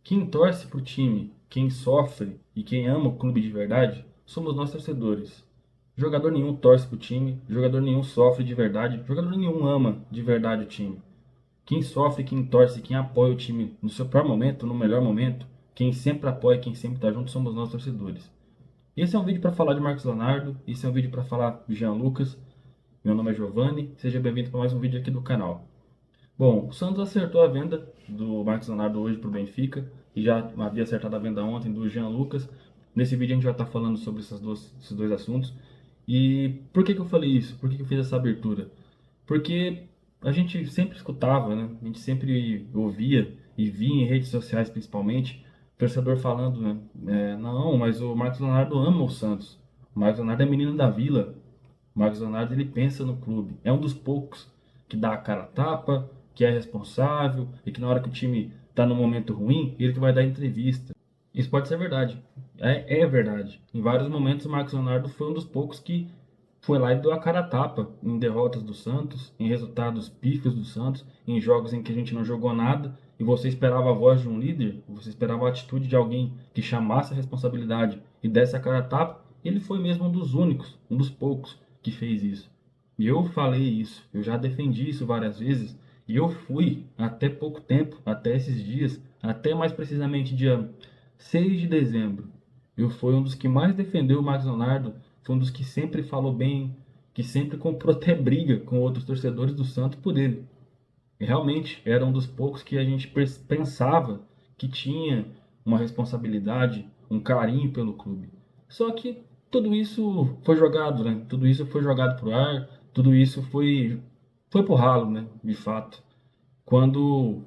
Quem torce pro time, quem sofre e quem ama o clube de verdade, somos nós torcedores. Jogador nenhum torce pro time, jogador nenhum sofre de verdade, jogador nenhum ama de verdade o time. Quem sofre, quem torce, quem apoia o time no seu pior momento, no melhor momento, quem sempre apoia, quem sempre tá junto, somos nós torcedores. Esse é um vídeo para falar de Marcos Leonardo, esse é um vídeo para falar de Jean Lucas. Meu nome é Giovanni, seja bem-vindo para mais um vídeo aqui do canal. Bom, o Santos acertou a venda do Marcos Leonardo hoje para o Benfica e já havia acertado a venda ontem do Jean Lucas. Nesse vídeo a gente vai estar falando sobre esses dois assuntos. E por que eu falei isso? Por que eu fiz essa abertura? Porque a gente sempre escutava, né? A gente sempre ouvia e via em redes sociais principalmente, torcedor falando, né? Não, mas o Marcos Leonardo ama o Santos. O Marcos Leonardo é menino da Vila. O Marcos Leonardo ele pensa no clube. É um dos poucos que dá a cara a tapa, que é responsável e que na hora que o time está no momento ruim, ele que vai dar entrevista. Isso pode ser verdade. É verdade. Em vários momentos o Marcos Leonardo foi um dos poucos que foi lá e deu a cara a tapa em derrotas do Santos, em resultados pífios do Santos, em jogos em que a gente não jogou nada e você esperava a voz de um líder, você esperava a atitude de alguém que chamasse a responsabilidade e desse a cara a tapa. Ele foi mesmo um dos únicos, um dos poucos que fez isso. E eu falei isso, eu já defendi isso várias vezes, e eu fui até pouco tempo, até esses dias, até mais precisamente dia 6 de dezembro. Eu fui um dos que mais defendeu o Marcos Leonardo, foi um dos que sempre falou bem, que sempre comprou até briga com outros torcedores do Santos por ele. E realmente era um dos poucos que a gente pensava que tinha uma responsabilidade, um carinho pelo clube. Só que tudo isso foi jogado, né? Tudo isso foi jogado pro ar, tudo isso foi pro ralo, né? De fato. Quando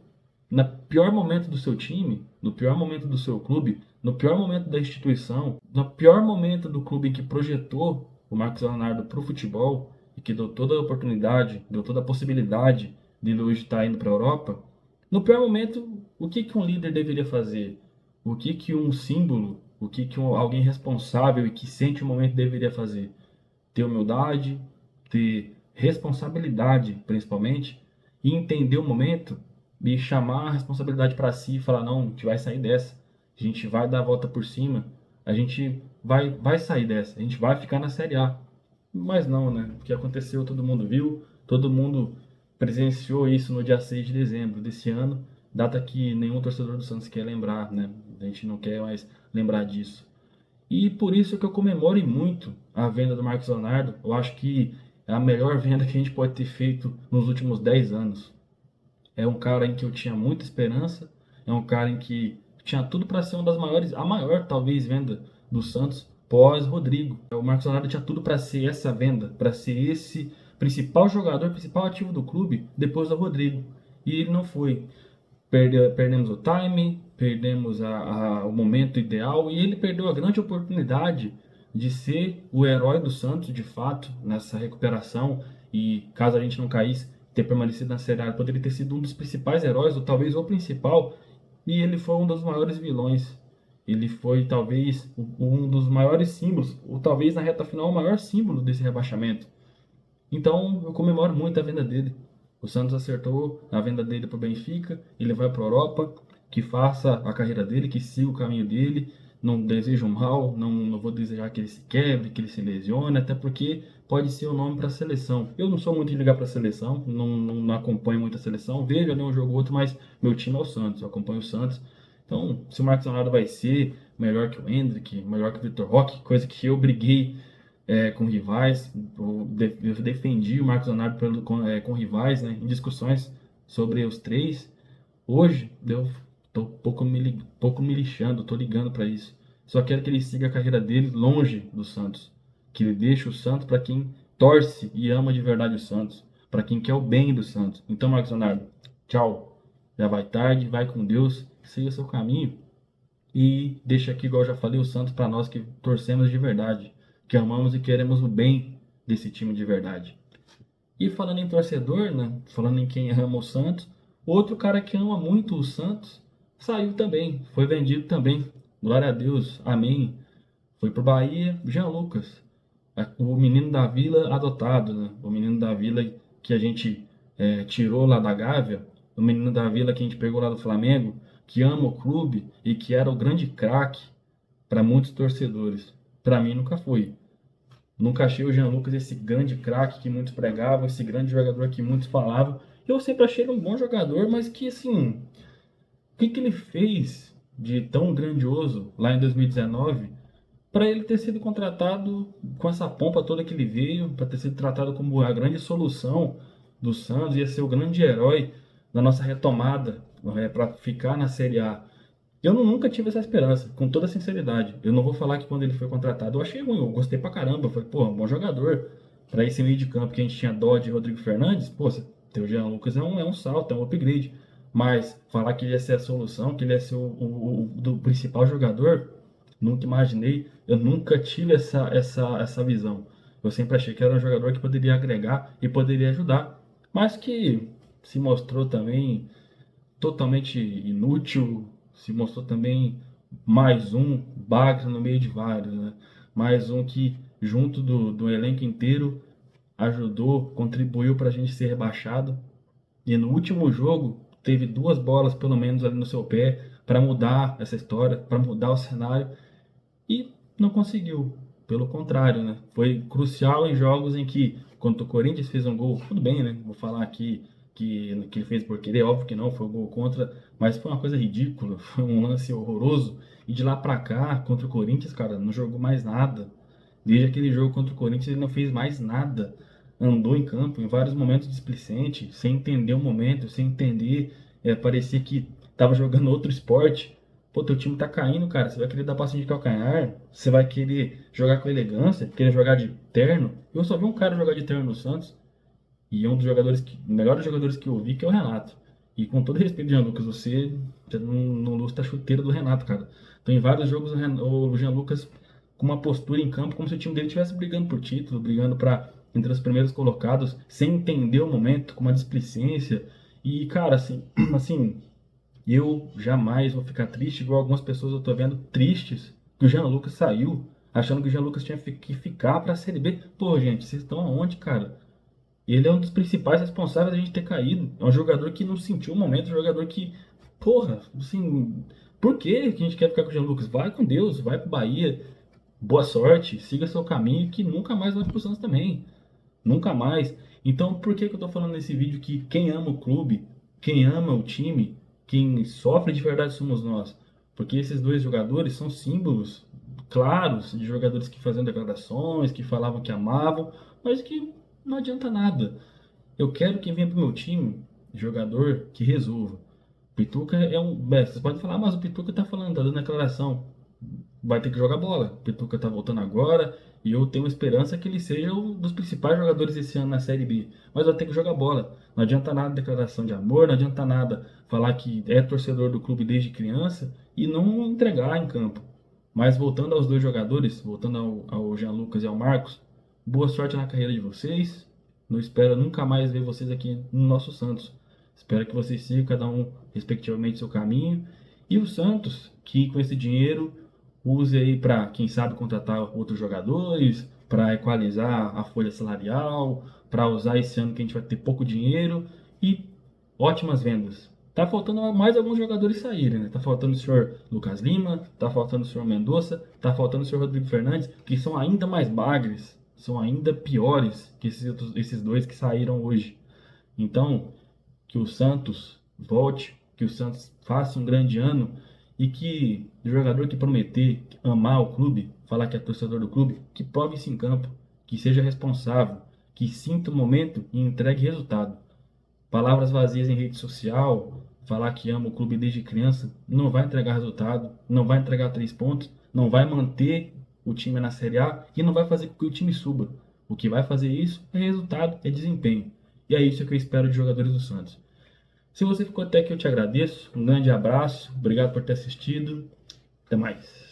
no pior momento do seu time, no pior momento do seu clube, no pior momento da instituição, no pior momento do clube que projetou o Marcos Leonardo para o futebol e que deu toda a oportunidade, deu toda a possibilidade de ele hoje estar indo para a Europa, no pior momento, o que que um líder deveria fazer? O que que um símbolo, o que que alguém responsável e que sente o momento deveria fazer? Ter humildade, ter responsabilidade, principalmente, e entender o momento e chamar a responsabilidade para si e falar: não, a gente vai sair dessa, a gente vai dar a volta por cima, a gente vai sair dessa, a gente vai ficar na Série A. Mas não, né? O que aconteceu, todo mundo viu, todo mundo presenciou isso no dia 6 de dezembro desse ano, data que nenhum torcedor do Santos quer lembrar, né? A gente não quer mais lembrar disso. E por isso que eu comemoro muito a venda do Marcos Leonardo. Eu acho que é a melhor venda que a gente pode ter feito nos últimos 10 anos. É um cara em que eu tinha muita esperança, é um cara em que tinha tudo para ser uma das maiores, a maior talvez venda do Santos pós Rodrigo. O Marcos Leonardo tinha tudo para ser essa venda, para ser esse principal jogador, principal ativo do clube depois do Rodrigo. E ele não foi. Perdemos o time, perdemos o momento ideal e ele perdeu a grande oportunidade de ser o herói do Santos, de fato, nessa recuperação. E caso a gente não caísse, ter permanecido na Série A, poderia ter sido um dos principais heróis, ou talvez o principal, e ele foi um dos maiores vilões. Ele foi talvez um dos maiores símbolos, ou talvez na reta final o maior símbolo desse rebaixamento. Então eu comemoro muito a venda dele. O Santos acertou a venda dele para o Benfica, ele vai para a Europa, que faça a carreira dele, que siga o caminho dele. Não desejo mal, não vou desejar que ele se quebre, que ele se lesione, até porque pode ser o nome para a seleção. Eu não sou muito de ligar para a seleção, não acompanho muito a seleção, vejo ali um jogo ou outro, mas meu time é o Santos, eu acompanho o Santos. Então, se o Marcos Leonardo vai ser melhor que o Endrick, melhor que o Vitor Roque, coisa que eu briguei com rivais. Eu defendi o Marcos Leonardo com rivais, né, em discussões sobre os três. Hoje eu tô pouco me lixando, tô ligando para isso. Só quero que ele siga a carreira dele longe do Santos, que ele deixe o Santos para quem torce e ama de verdade o Santos, para quem quer o bem do Santos. Então, Marcos Leonardo, tchau. Já vai tarde, vai com Deus, siga seu caminho. E deixa aqui, igual eu já falei, o Santos para nós que torcemos de verdade, que amamos e queremos o bem desse time de verdade. E falando em torcedor, né? Falando em quem ama o Santos, outro cara que ama muito o Santos saiu também, foi vendido também. Glória a Deus, amém. Foi pro Bahia, Jean Lucas, o menino da Vila adotado, né? O menino da Vila que a gente tirou lá da Gávea, o menino da Vila que a gente pegou lá do Flamengo, que ama o clube e que era o grande craque para muitos torcedores. Para mim nunca foi. Nunca achei o Jean Lucas esse grande craque que muitos pregavam, esse grande jogador que muitos falavam. Eu sempre achei ele um bom jogador, mas que assim, o que ele fez de tão grandioso lá em 2019 para ele ter sido contratado com essa pompa toda que ele veio, para ter sido tratado como a grande solução do Santos, ia ser o grande herói da nossa retomada, para ficar na Série A. Eu nunca tive essa esperança, com toda sinceridade. Eu não vou falar que quando ele foi contratado eu achei ruim, eu gostei pra caramba. Eu falei, pô, bom jogador. Pra esse meio de campo que a gente tinha Dodge e Rodrigo Fernandes, pô, ter o Jean Lucas é um salto, é um upgrade. Mas falar que ele ia ser a solução, que ele ia ser do principal jogador, nunca imaginei. Eu nunca tive essa visão. Eu sempre achei que era um jogador que poderia agregar e poderia ajudar. Mas que se mostrou também totalmente inútil, se mostrou também mais um bagre no meio de vários, né? Mais um que, junto do elenco inteiro, ajudou, contribuiu para a gente ser rebaixado. E no último jogo, teve duas bolas, pelo menos, ali no seu pé, para mudar essa história, para mudar o cenário, e não conseguiu. Pelo contrário, né? Foi crucial em jogos em que, quando o Corinthians fez um gol, tudo bem, né? Vou falar aqui que ele fez por querer, óbvio que não, foi um gol contra, mas foi uma coisa ridícula, foi um lance horroroso. E de lá pra cá, contra o Corinthians, cara, não jogou mais nada. Desde aquele jogo contra o Corinthians, ele não fez mais nada. Andou em campo em vários momentos displicente, sem entender o momento, sem entender. Parecia que tava jogando outro esporte. Pô, teu time tá caindo, cara. Você vai querer dar passinho de calcanhar? Você vai querer jogar com elegância? Querer jogar de terno? Eu só vi um cara jogar de terno no Santos. E é um dos jogadores melhores jogadores que eu vi, que é o Renato. E com todo respeito, Jean Lucas, você não lustra a chuteira do Renato, cara. Então, em vários jogos, o Jean Lucas com uma postura em campo, como se o time dele estivesse brigando por título, brigando para entre os primeiros colocados, sem entender o momento, com uma displicência. E, cara, assim, assim, eu jamais vou ficar triste, igual algumas pessoas eu tô vendo tristes que o Jean Lucas saiu, achando que o Jean Lucas tinha que ficar pra Série B. Pô, gente, vocês estão aonde, cara? Ele é um dos principais responsáveis da gente ter caído. É um jogador que não sentiu o momento, um jogador que, porra, assim, por que a gente quer ficar com o Jean Lucas? Vai com Deus, vai pro Bahia, boa sorte, siga seu caminho, que nunca mais vai pro Santos também. Nunca mais. Então, por que eu tô falando nesse vídeo que quem ama o clube, quem ama o time, quem sofre de verdade somos nós? Porque esses dois jogadores são símbolos claros de jogadores que faziam declarações, que falavam que amavam, mas que não adianta nada. Eu quero que venha pro meu time jogador que resolva. Pituca é um. Você pode falar, mas o Pituca tá falando, tá dando declaração. Vai ter que jogar bola. O Pituca tá voltando agora e eu tenho esperança que ele seja um dos principais jogadores esse ano na Série B. Mas vai ter que jogar bola. Não adianta nada declaração de amor, não adianta nada falar que é torcedor do clube desde criança e não entregar em campo. Mas voltando aos dois jogadores, voltando ao Jean Lucas e ao Marcos, boa sorte na carreira de vocês. Não espero nunca mais ver vocês aqui no nosso Santos. Espero que vocês sigam cada um respectivamente seu caminho. E o Santos, que com esse dinheiro use aí para, quem sabe, contratar outros jogadores, para equalizar a folha salarial, para usar esse ano que a gente vai ter pouco dinheiro e ótimas vendas. Tá faltando mais alguns jogadores saírem, né? Tá faltando o senhor Lucas Lima, tá faltando o senhor Mendonça, tá faltando o senhor Rodrigo Fernandes, que são ainda mais bagres, são ainda piores que esses dois que saíram hoje. Então, que o Santos volte, que o Santos faça um grande ano e que o jogador que prometer amar o clube, falar que é torcedor do clube, que prove isso em campo, que seja responsável, que sinta o momento e entregue resultado. Palavras vazias em rede social, falar que ama o clube desde criança, não vai entregar resultado, não vai entregar 3 pontos, não vai manter o time na Série A e não vai fazer com que o time suba. O que vai fazer isso é resultado, é desempenho. E é isso que eu espero de jogadores do Santos. Se você ficou até aqui, eu te agradeço. Um grande abraço. Obrigado por ter assistido. Até mais.